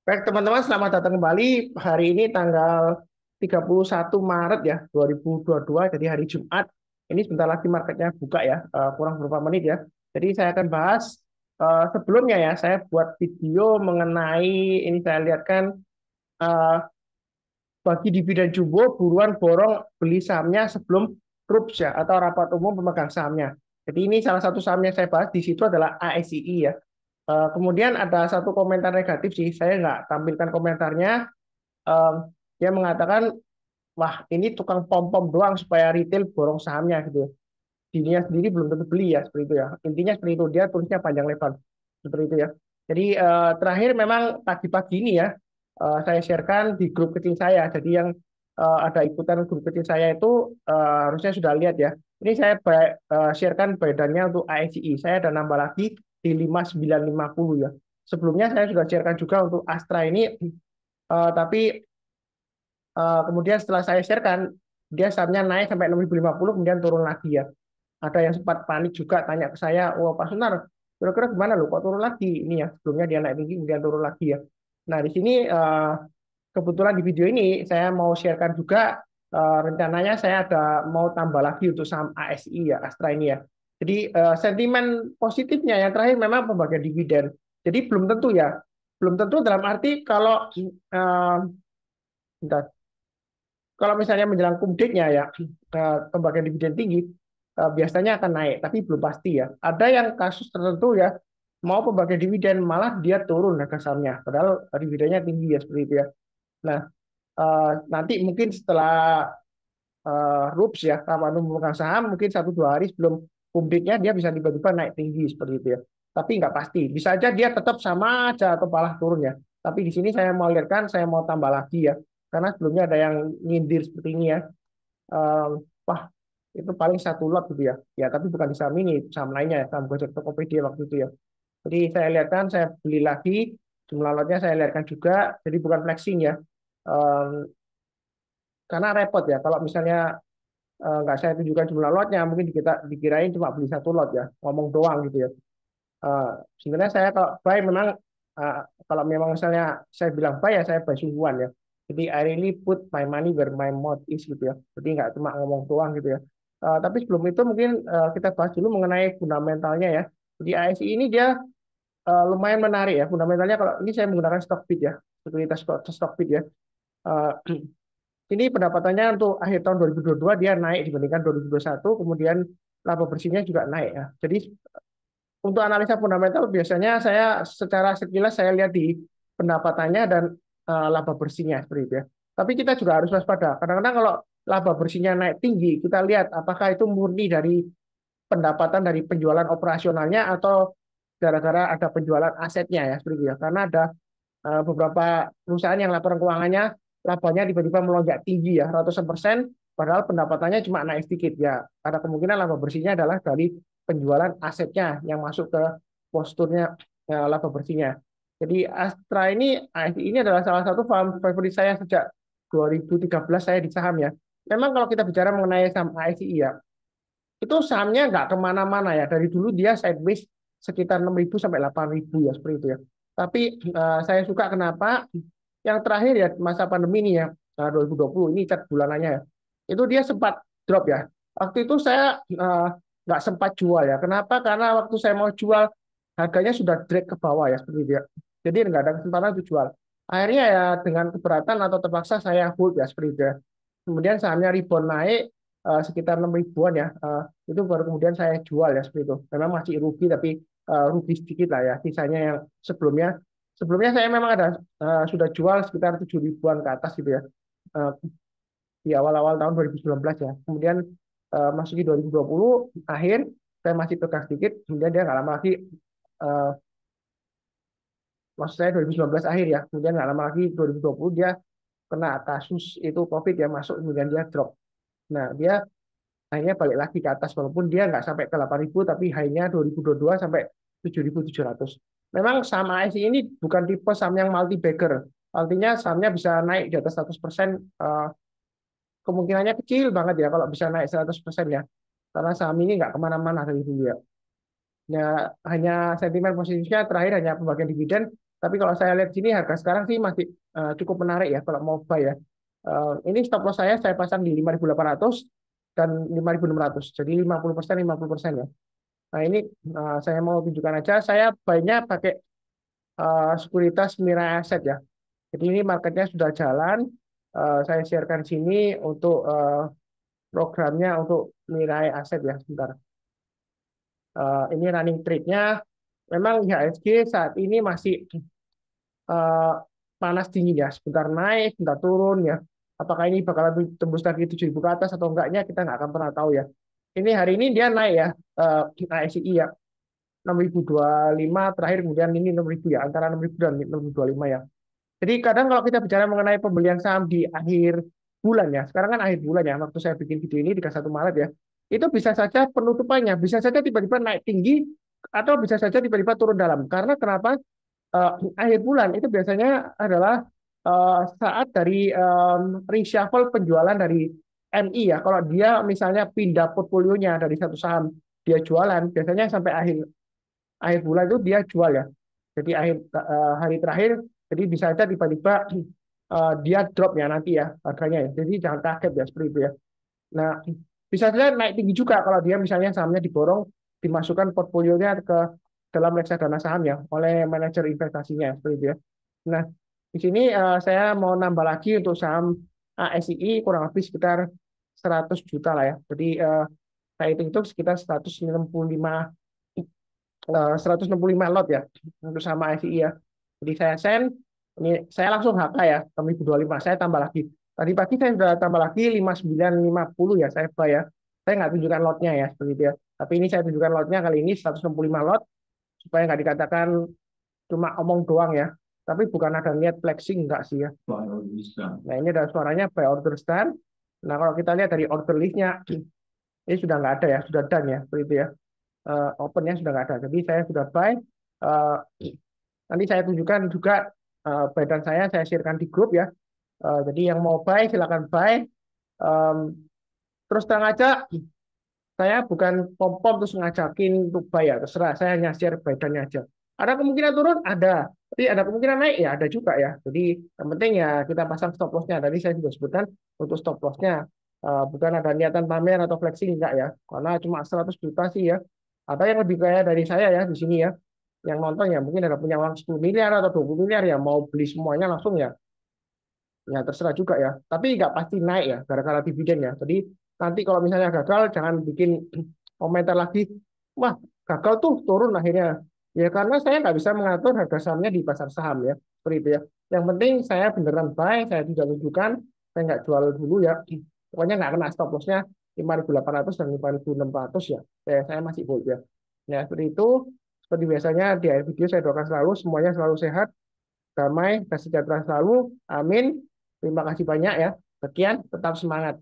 Baik, teman-teman, selamat datang kembali. Hari ini tanggal 31 Maret ya, 2022, jadi hari Jumat. Ini sebentar lagi marketnya buka ya, kurang beberapa menit ya. Jadi saya akan bahas sebelumnya ya, saya buat video mengenai ini saya lihatkan eh, bagi dividen jumbo buruan borong beli sahamnya sebelum RUPS ya atau rapat umum pemegang sahamnya. Jadi ini salah satu saham yang saya bahas di situ adalah ASII ya. Kemudian ada satu komentar negatif sih, saya nggak tampilkan komentarnya. Em, Dia mengatakan, wah ini tukang pom-pom doang supaya retail borong sahamnya gitu. Dirinya sendiri belum tentu beli ya, seperti itu ya. Intinya seperti itu, dia tulisnya panjang lebar. Seperti itu ya. Jadi terakhir memang pagi-pagi ini ya, saya sharekan di grup kecil saya. Jadi yang ada ikutan grup kecil saya itu harusnya sudah lihat ya. Ini saya sharekan badannya untuk ASI. Saya ada nambah lagi di 5950 ya. Sebelumnya saya sudah sharekan juga untuk Astra ini, tapi kemudian setelah saya sharekan, dia sahamnya naik sampai 6.050, kemudian turun lagi ya. Ada yang sempat panik juga tanya ke saya, wah Pak Sunar, kira-kira gimana loh, kok turun lagi? Ini ya, sebelumnya dia naik tinggi, kemudian turun lagi ya. Nah, di sini kebetulan di video ini saya mau sharekan juga, rencananya saya ada mau tambah lagi untuk saham ASI ya, Astra ini ya. Jadi sentimen positifnya yang terakhir memang pembagian dividen. Jadi belum tentu ya, belum tentu dalam arti kalau bentar, kalau misalnya menjelang kumdeknya ya, pembagian dividen tinggi biasanya akan naik, tapi belum pasti ya. Ada yang kasus tertentu ya, mau pembagian dividen malah dia turun harga sahamnya, padahal dividennya tinggi ya seperti itu ya. Nah, nanti mungkin setelah RUPS ya, rapat umum pemegang saham, mungkin 1-2 hari sebelum kumdeknya dia bisa tiba-tiba naik tinggi seperti itu ya. Tapi nggak pasti, bisa aja dia tetap sama aja atau malah turun ya. Tapi di sini saya mau lihatkan, saya mau tambah lagi ya, karena sebelumnya ada yang nyindir seperti ini ya. Wah itu paling satu lot gitu ya. Ya tapi bukan di saham ini, saham lainnya ya, saham Gojek Tokopedia waktu itu ya. Jadi saya lihatkan, saya beli lagi, jumlah lotnya saya lihatkan juga, jadi bukan flexing ya. Um, karena repot ya, kalau misalnya nggak saya tunjukkan jumlah lotnya, mungkin kita dikirain cuma beli satu lot ya, ngomong doang gitu ya. Eh, Sebenarnya saya kalau buy memang, eh, kalau memang misalnya saya bilang buy ya saya buy sungguhan ya. Jadi I really put my money where my mouth is gitu ya. Jadi nggak cuma ngomong doang gitu ya. Tapi sebelum itu mungkin kita bahas dulu mengenai fundamentalnya ya. Jadi ASI ini dia lumayan menarik ya fundamentalnya. Kalau ini saya menggunakan Stockbit ya, sekuritas Stockbit ya. Eh, ini pendapatannya untuk akhir tahun 2022 dia naik dibandingkan 2021, kemudian laba bersihnya juga naik ya. Jadi untuk analisa fundamental biasanya saya secara sekilas saya lihat di pendapatannya dan laba bersihnya seperti itu ya. Tapi kita juga harus waspada. Kadang-kadang kalau laba bersihnya naik tinggi, kita lihat apakah itu murni dari pendapatan dari penjualan operasionalnya atau gara-gara ada penjualan asetnya ya seperti itu ya. Karena ada beberapa perusahaan yang laporan keuangannya labanya tiba-tiba melonjak tinggi ya ratusan persen, padahal pendapatannya cuma naik sedikit ya. Ada kemungkinan laba bersihnya adalah dari penjualan asetnya yang masuk ke posturnya laba bersihnya. Jadi Astra ini, ASI ini adalah salah satu saham favorit saya sejak 2013 saya di saham ya. Memang kalau kita bicara mengenai saham ASI ya, itu sahamnya nggak kemana-mana ya. Dari dulu dia sideways sekitar 6.000 sampai 8.000 ya seperti itu ya. Tapi saya suka kenapa yang terakhir ya masa pandemi ini ya, 2020 ini cat bulanannya ya. Itu dia sempat drop ya. Waktu itu saya nggak sempat jual ya. Kenapa? Karena waktu saya mau jual harganya sudah drag ke bawah ya seperti itu ya. Jadi nggak ada kesempatan untuk jual. Akhirnya ya dengan keberatan atau terpaksa saya hold ya seperti itu ya. Kemudian sahamnya rebound naik sekitar 6 ribuan ya. Itu baru kemudian saya jual ya seperti itu. Memang masih rugi tapi rugi sedikit lah ya. Sisanya yang sebelumnya sebelumnya saya memang ada sudah jual sekitar 7 ribuan ke atas gitu ya. Eh, di awal-awal tahun 2019 ya. Kemudian masuk di 2020 akhir saya masih pegang sedikit, kemudian dia nggak lama lagi eh, maksud saya 2019 akhir ya. Kemudian nggak lama lagi 2020 dia kena kasus itu COVID ya masuk kemudian dia drop. Nah, dia hanya balik lagi ke atas walaupun dia nggak sampai ke 8.000 tapi hanya 2022 sampai 7.700. Memang saham ASI ini bukan tipe saham yang multi bagger. Artinya sahamnya bisa naik di atas 100%, kemungkinannya kecil banget ya kalau bisa naik 100% ya. Karena saham ini nggak kemana-mana dari dulu ya. Ya, hanya sentimen positifnya terakhir hanya pembagian dividen. Tapi kalau saya lihat sini harga sekarang sih masih cukup menarik ya kalau mau buy ya. Ini stop loss saya pasang di 5.800 dan 5.600. Jadi 50%, 50% ya. Nah ini saya mau tunjukkan aja. Saya buy-nya pakai sekuritas Mirai Asset ya. Jadi ini marketnya sudah jalan. Saya sharekan sini untuk programnya untuk Mirai Asset ya. Sebentar. Ini running trade-nya. Memang IHSG saat ini masih eh, panas dingin ya, sebentar naik, sebentar turun ya. Apakah ini bakalan tembus lagi 7.000 ke atas atau enggaknya kita nggak akan pernah tahu ya. Ini hari ini dia naik ya, ASI ya 6.025 terakhir, kemudian ini 6.000 ya, antara 6.000 dan 6.025 ya. Jadi kadang kalau kita bicara mengenai pembelian saham di akhir bulan ya, sekarang kan akhir bulan ya, waktu saya bikin video ini 31 Maret ya, itu bisa saja penutupannya, bisa saja tiba-tiba naik tinggi atau bisa saja tiba-tiba turun dalam. Karena kenapa? Akhir bulan itu biasanya adalah saat dari reshuffle penjualan dari MI ya. Kalau dia misalnya pindah portfolionya dari satu saham dia jualan, biasanya sampai akhir akhir bulan itu dia jual ya. Jadi akhir hari terakhir, jadi bisa aja tiba-tiba dia drop ya nanti ya harganya ya. Jadi jangan kaget ya seperti itu ya. Nah, bisa saja naik tinggi juga kalau dia misalnya sahamnya diborong, dimasukkan portfolionya ke dalam reksadana saham ya oleh manajer investasinya seperti itu ya. Nah, di sini saya mau nambah lagi untuk saham ASII kurang lebih sekitar 100 juta lah ya. Jadi saya hitung itu sekitar 165 lot ya untuk sama ASII ya. Jadi saya send, ini saya langsung HK ya, kami 25, saya tambah lagi. Tadi pagi saya sudah tambah lagi 5950 ya, saya buy ya. Saya nggak tunjukkan lotnya ya, seperti itu ya. Tapi ini saya tunjukkan lotnya kali ini 165 lot, supaya nggak dikatakan cuma omong doang ya. Tapi bukan ada niat flexing, enggak sih ya. Nah ini ada suaranya buy order stand. Nah kalau kita lihat dari order listnya, ini sudah nggak ada ya, sudah done ya, seperti itu ya. Opennya sudah nggak ada. Jadi saya sudah buy. Eh, Nanti saya tunjukkan juga badan saya sharekan di grup ya. Jadi yang mau buy silakan buy. Em, Terus terang aja, saya bukan pom-pom terus ngajakin untuk buy ya. Terserah, saya hanya share badannya aja. Ada kemungkinan turun? Ada. Tapi ada kemungkinan naik? Ya ada juga ya. Jadi yang penting ya kita pasang stop loss-nya. Tadi saya sudah sebutkan untuk stop loss-nya. Bukan ada niatan pamer atau flexing, enggak ya. Karena cuma 100 juta sih ya. Ada yang lebih kaya dari saya ya di sini ya, yang nonton ya mungkin ada punya uang 10 miliar atau 20 miliar ya mau beli semuanya langsung ya, ya terserah juga ya, tapi nggak pasti naik ya gara-gara dividen ya. Jadi nanti kalau misalnya gagal jangan bikin komentar lagi, wah gagal tuh turun akhirnya ya, karena saya nggak bisa mengatur harga sahamnya di pasar saham ya, seperti itu ya. Yang penting saya beneran buy, saya tidak tunjukkan, saya nggak jual dulu ya, pokoknya nggak kena stop lossnya 5.800 dan 5.600 ya, saya masih hold ya. Ya seperti itu. Seperti biasanya di akhir video saya doakan selalu semuanya selalu sehat, damai, dan sejahtera selalu. Amin. Terima kasih banyak ya. Sekian, tetap semangat.